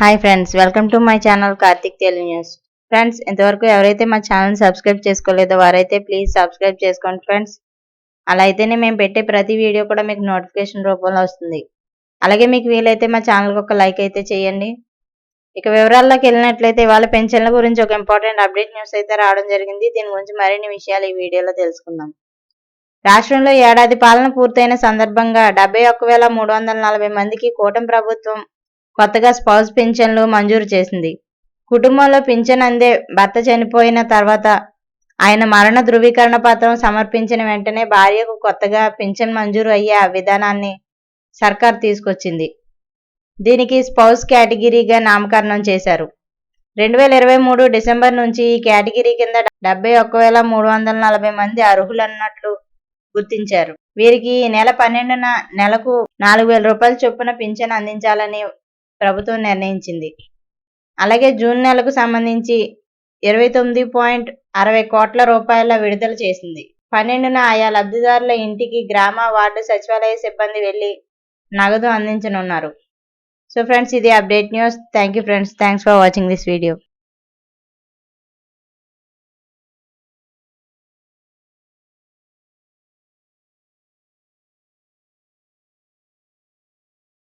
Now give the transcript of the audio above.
Hi friends, welcome to my channel Karthik Telugu news. Friends, ఇంతవరకు ఎవరైతే మా ఛానల్ సబ్స్క్రైబ్ చేసుకోలేదో వారైతే ప్లీజ్ సబ్స్క్రైబ్ చేసుకోండి ఫ్రెండ్స్. అలా అయితేనే మేము పెట్టే ప్రతి వీడియో కూడా మీకు నోటిఫికేషన్ రూపంలో వస్తుంది. అలాగే మీకు వీలైతే మా ఛానల్కి ఒక లైక్ అయితే చేయండి. ఇక వివరాల్లోకి వెళ్ళినట్లయితే ఇవాళ పెన్షన్ల గురించి ఒక ఇంపార్టెంట్ అప్డేట్ న్యూస్ అయితే రావడం జరిగింది. దీని గురించి మరిన్ని విషయాలు ఈ వీడియోలో తెలుసుకుందాం. రాష్ట్రంలో ఏడాది పాలన పూర్తయిన సందర్భంగా 71,340 మందికి కూటమి ప్రభుత్వం కొత్తగా స్పౌస్ పింఛన్లు మంజూరు చేసింది. కుటుంబంలో పింఛన్ అందే భర్త చనిపోయిన తర్వాత ఆయన మరణ ధృవీకరణ పత్రం సమర్పించిన వెంటనే భార్యకు కొత్తగా పింఛన్ మంజూరు అయ్యే విధానాన్ని సర్కార్ తీసుకొచ్చింది. దీనికి స్పౌస్ కేటగిరీగా నామకరణం చేశారు. 2023 డిసెంబర్ నుంచి ఈ కేటగిరీ కింద 71,340 మంది అర్హులన్నట్లు గుర్తించారు. వీరికి ఈ నెల 12న నెలకు 4,000 రూపాయల చొప్పున పింఛన్ అందించాలని ప్రభుత్వం నిర్ణయించింది. అలాగే జూన్ నెలకు సంబంధించి 29.60 కోట్ల రూపాయల విడుదల చేసింది. 12న ఆయా లబ్ధిదారుల ఇంటికి గ్రామ వార్డు సచివాలయ సిబ్బంది వెళ్లి నగదు అందించనున్నారు. సో ఫ్రెండ్స్, ఇది update news. Thank you friends. Thanks for watching this video.